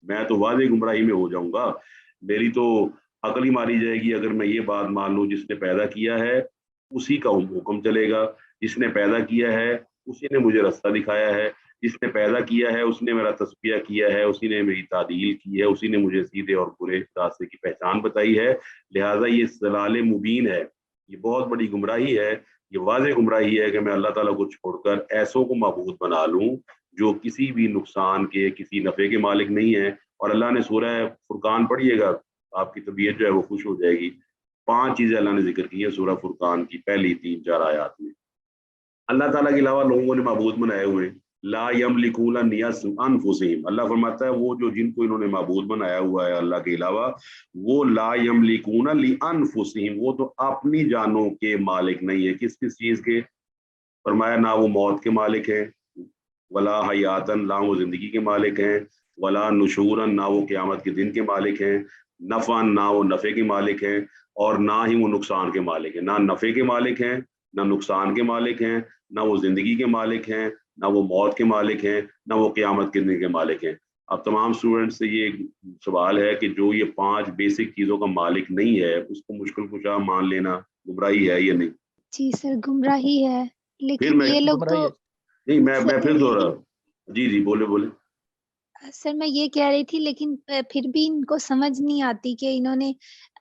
میں تو واضح گمراہی میں ہو جاؤں گا. میری تو عقل ہی ماری جائے گی اگر میں یہ بات مان لوں جس نے پیدا کیا ہے اسی کا حکم چلے گا، جس نے پیدا کیا ہے اسی نے مجھے رستہ دکھایا ہے، جس نے پیدا کیا ہے اس نے میرا تصفیہ کیا ہے، اسی نے میری تعدیل کی ہے، اسی نے مجھے سیدھے اور برے راستے کی پہچان بتائی ہے. لہٰذا یہ ضلال مبین ہے، یہ بہت بڑی گمراہی ہے، یہ واضح گمراہی ہے کہ میں اللہ تعالیٰ کو چھوڑ کر ایسوں کو معبود بنا لوں جو کسی بھی نقصان کے، کسی نفع کے مالک نہیں ہیں. اور اللہ نے سورہ فرقان پڑھیے گا، آپ کی طبیعت جو ہے وہ خوش ہو جائے گی. 5 چیزیں اللہ نے ذکر کی ہیں سورہ فرقان کی پہلی 3-4 آیات میں. اللہ تعالیٰ کے علاوہ لوگوں نے معبود بنائے ہوئے، لا یملکون انفسہم. اللہ فرماتا ہے وہ جو جن کو انہوں نے معبود بنایا ہوا ہے اللہ کے علاوہ، وہ لا یملکون لانفسہم، وہ تو اپنی جانوں کے مالک نہیں ہے. کس چیز کے؟ فرمایا نہ وہ موت کے مالک ہیں، ولا حیاتن، نہ وہ زندگی کے مالک ہیں، ولا نشورن، نہ وہ قیامت کے دن کے مالک ہیں، نفعن، نہ وہ نفع کے مالک ہیں، اور نہ ہی وہ نقصان کے مالک ہیں. نہ نفع کے مالک ہیں، نہ نقصان کے مالک ہیں، نہ وہ زندگی کے مالک ہیں، نہ وہ موت کے مالک ہیں، نہ وہ قیامت کے دن کے مالک ہیں. اب تمام اسٹوڈنٹس سے یہ سوال ہے کہ جو یہ 5 بیسک چیزوں کا مالک نہیں ہے اس کو مشکل کشا مان لینا گمراہی ہے یا نہیں؟ جی سر گمراہی ہے، پھر لیکن میں یہ لوگ گمراہی تو ہے۔ نہیں میں پھر دوہرا جی بولے سر میں یہ کہہ رہی تھی، لیکن پھر بھی ان کو سمجھ نہیں آتی کہ انہوں نے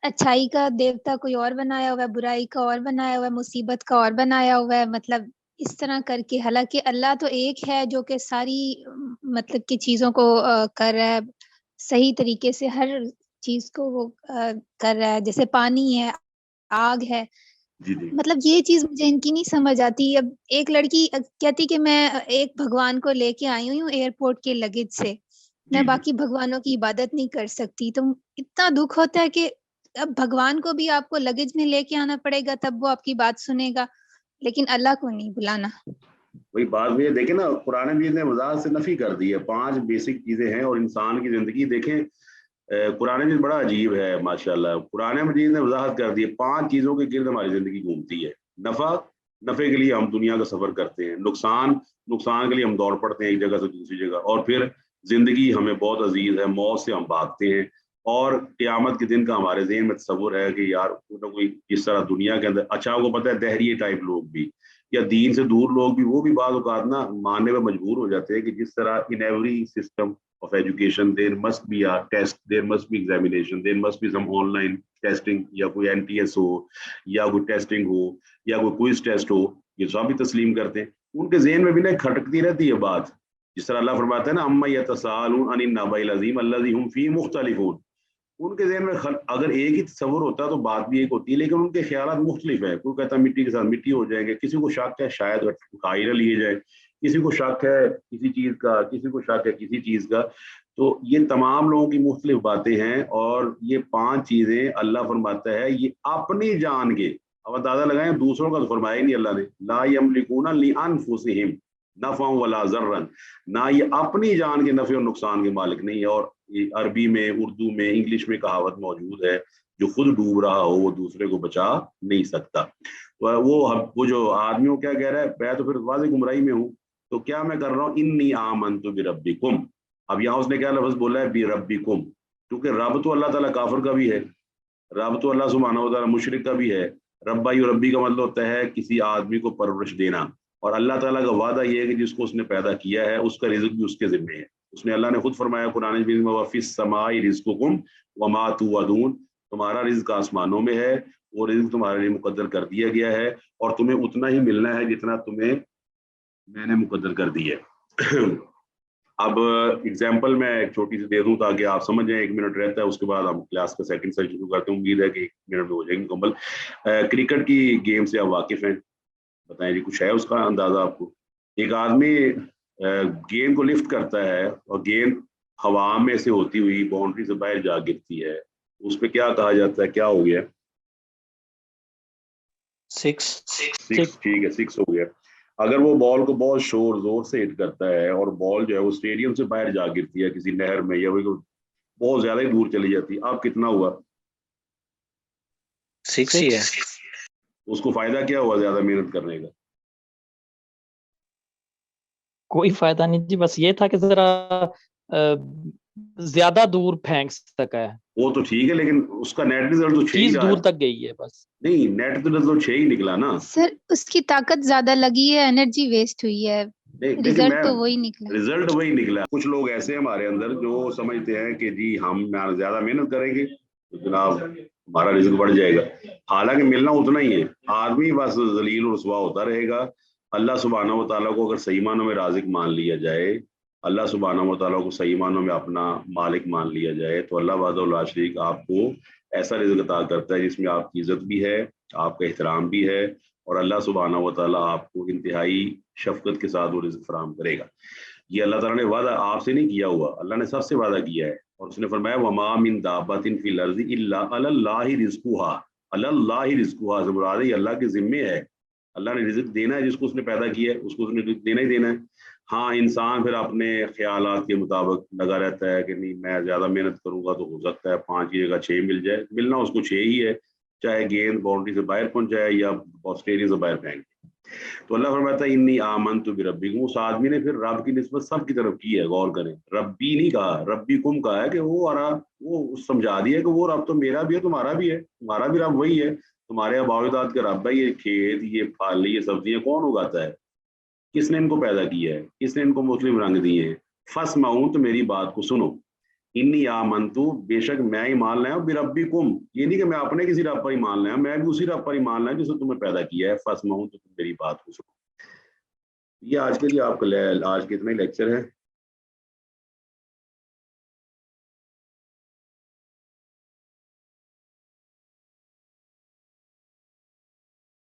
اچھائی کا دیوتا کوئی اور بنایا ہوا ہے، برائی کا اور بنایا ہوا ہے، مصیبت کا اور بنایا ہوا ہے، مطلب اس طرح کر کے، حالانکہ اللہ تو ایک ہے جو کہ ساری مطلب کہ چیزوں کو کر رہا ہے صحیح طریقے سے، ہر چیز کو وہ کر رہا ہے، جیسے پانی ہے، آگ ہے، جی مطلب یہ چیز مجھے ان کی نہیں سمجھ آتی۔ اب ایک لڑکی کہتی کہ میں ایک بھگوان کو لے کے آئی ہوں ایئرپورٹ کے لگیج سے، میں باقی بھگوانوں کی عبادت نہیں کر سکتی، تو اتنا دکھ ہوتا ہے کہ اب بھگوان کو بھی آپ کو لگیج میں لے کے آنا پڑے گا تب وہ آپ کی بات سنے گا، لیکن اللہ کو نہیں بلانا۔ وہی بات بھی ہے، دیکھیں نا قرآن مجید نے وضاحت سے نفی کر دی ہے، 5 بیسک چیزیں ہیں اور انسان کی زندگی دیکھیں قرآن مجید بڑا عجیب ہے ماشاءاللہ، قرآن مجید نے وضاحت کر دی ہے 5 چیزوں کے گرد ہماری زندگی گھومتی ہے۔ نفع کے لیے ہم دنیا کا سفر کرتے ہیں، نقصان کے لیے ہم دوڑ پڑتے ہیں ایک جگہ سے دوسری جگہ، اور پھر زندگی ہمیں بہت عزیز ہے، موت سے ہم بھاگتے ہیں، اور قیامت کے دن کا ہمارے ذہن میں تصور ہے کہ یار کوئی جس طرح دنیا کے اندر اچھا کو پتہ ہے دہریے ٹائپ لوگ بھی یا دین سے دور لوگ بھی وہ بھی بعض اوقات نا ماننے میں مجبور ہو جاتے ہیں کہ جس طرح in every system of education there must be a test, there must be examination, there must be some online testing یا کوئی NTS ہو یا کوئی ٹیسٹنگ ہو یا کوئی کوئز ٹیسٹ ہو، یہ سب بھی تسلیم کرتے ہیں، ان کے ذہن میں بھی نا کھٹکتی رہتی ہے بات، جس طرح اللہ فرماتا ہے نا اما یتساءلون عن النبأ العظیم الذی هم فیہ مختلفون، ان کے ذہن میں اگر ایک ہی تصور ہوتا تو بات بھی ایک ہوتی ہے، لیکن ان کے خیالات مختلف ہیں، کوئی کہتا ہے مٹی کے ساتھ مٹی ہو جائیں گے، کسی کو شک ہے شاید اٹھائی نہ لیے جائے، کسی کو شک ہے کسی چیز کا، کسی کو شک ہے کسی چیز کا، تو یہ تمام لوگوں کی مختلف باتیں ہیں، اور یہ 5 چیزیں اللہ فرماتا ہے یہ اپنی جان کے، اب اندازہ لگائیں دوسروں کا تو فرمایا ہی نہیں اللہ نے، لا یملکون لانفسہم نفعا ولا ضرا، نہ یہ اپنی جان کے نفع اور نقصان کے مالک نہیں ہے، اور عربی میں، اردو میں، انگلش میں کہاوت موجود ہے جو خود ڈوب رہا ہو وہ دوسرے کو بچا نہیں سکتا۔ وہ جو آدمی وہ کیا کہہ رہا ہے، میں تو پھر واضح گمراہی میں ہوں، تو کیا میں کر رہا ہوں، انی آمنت بربکم، اب یہاں اس نے کیا لفظ بولا ہے، بربکم، کیونکہ رب تو اللہ تعالیٰ کافر کا بھی ہے، رب تو اللہ سبحانہ و تعالیٰ مشرک کا بھی ہے، ربائی و ربی کا مطلب ہوتا ہے کسی آدمی کو پرورش دینا، اور اللہ تعالیٰ کا وعدہ یہ ہے کہ جس کو اس نے پیدا کیا ہے اس کا رزق بھی اس کے ذمہ ہے، اس نے اللہ نے خود فرمایا قرآن مجید میں وَفِي السَّمَاءِ رِزْقُكُمْ وَمَا تُوعَدُونَ، تمہارا رزق آسمانوں میں ہے، وہ رزق تمہارے لیے مقدر کر دیا گیا ہے، اور تمہیں اتنا ہی ملنا ہے جتنا تمہیں میں نے مقدر کر دی ہے۔ اب اگزامپل میں ایک چھوٹی سی دے دوں تاکہ آپ سمجھ جائیں، 1 منٹ رہتا ہے، اس کے بعد ہم کلاس کا سیکنڈ سیشن شروع کرتے ہیں، امید ہے کہ 1 منٹ میں ہو جائے گی مکمل۔ کرکٹ کی گیم سے آپ واقف ہیں، بتائیں جی کچھ ہے اس کا اندازہ آپ کو؟ ایک آدمی گیند کو لفٹ کرتا ہے اور گیند ہوا میں سے ہوتی ہوئی باؤنڈری سے باہر جا گرتی ہے، اس پہ کیا کہا جاتا ہے، کیا ہو گیا؟ 6 ٹھیک ہے، 6 ہو گیا۔ اگر وہ بال کو بہت زور سے ہٹ کرتا ہے اور بال جو ہے وہ اسٹیڈیم سے باہر جا گرتی ہے کسی نہر میں یا بہت زیادہ ہی دور چلی جاتی ہے، اب کتنا ہوا؟ 6 ہی ہے۔ اس کو فائدہ کیا ہوا زیادہ محنت کرنے کا؟ کوئی فائدہ نہیں جی، بس یہ تھا کہ ذرا زیادہ دور پھینک سکا ہے، وہ تو ٹھیک ہے، لیکن اس کا نیٹ ریزلٹ تو 6 ہی چیز رہا دور ہے۔ تک گئی ہے بس۔ نہیں، نیٹ ریزلٹ تو 6 ہی نکلا نا۔ سر اس کی طاقت زیادہ لگی ہے، انرجی ویسٹ ہوئی ہے، رزلٹ تو وہی نکلا۔ رزلٹ وہی نکلا۔ کچھ لوگ ایسے ہیں ہمارے اندر جو سمجھتے ہیں کہ جی ہم زیادہ محنت کریں گے تو جناب ہمارا رزق بڑھ جائے گا، حالانکہ ملنا اتنا ہی ہے، آدمی بس ذلیل و رسوا ہوتا رہے گا۔ اللہ سبحانہ و تعالیٰ کو اگر صحیح معنوں میں رازق مان لیا جائے، اللہ سبحانہ و تعالیٰ کو صحیح معنوں میں اپنا مالک مان لیا جائے، تو اللہ وحدہ لا شریک آپ کو ایسا رزق عطا کرتا ہے جس میں آپ کی عزت بھی ہے، آپ کا احترام بھی ہے، اور اللہ سبحانہ و تعالیٰ آپ کو انتہائی شفقت کے ساتھ وہ رزق فراہم کرے گا۔ یہ اللہ تعالیٰ نے وعدہ آپ سے نہیں کیا ہوا، اللہ نے سب سے وعدہ کیا ہے، اور اس نے فرمایا وَمَا مِن دَابَّةٍ فِي الْأَرْضِ إِلَّا عَلَى اللَّهِ رِزْقُهَا، عَلَى اللَّهِ رِزْقُهَا سے مراد ہے یہ اللہ کے ذمے ہے، اللہ نے رزق دینا ہے جس کو اس نے پیدا کیا ہے، اس کو اس نے دینا ہی دینا ہے۔ ہاں انسان پھر اپنے خیالات کے مطابق لگا رہتا ہے کہ نہیں میں زیادہ محنت کروں گا تو ہو سکتا ہے 5 کی جگہ 6 مل جائے، ملنا اس کو 6 ہی ہے، چاہے گیند باؤنڈری سے باہر پہنچ جائے یا اسٹیڈیم سے باہر پھینک۔ تو اللہ فرماتا ہے انی آمنت بربکم، اس آدمی نے پھر رب کی نسبت سب کی طرف کی ہے، غور کریں، ربی نہیں کہا، ربکم کہا ہے کہ وہ سمجھا دیا کہ وہ رب تو میرا بھی ہے، تمہارا بھی ہے، تمہارا بھی رب وہی ہے، تمہارے آباء و اجداد کا رب ہے، یہ کھیت، یہ پھل، یہ سبزیاں کون اگاتا ہے؟ کس نے ان کو پیدا کیا ہے؟ کس نے ان کو مسلم رنگ دیے ہیں؟ فاسمعوا، تو میری بات کو سنو، انی آمنتو، بے شک میں ایمان لایا ہوں، بربکم، یہ نہیں کہ میں اپنے کسی رب پر ایمان لایا، میں بھی اسی رب پر ایمان لایا جس نے تمہیں پیدا کیا ہے، فاسمعوا، تو تم میری بات کو سنو۔ یہ آج کے لیے آپ کا آج کے اتنا ہی لیکچر ہے۔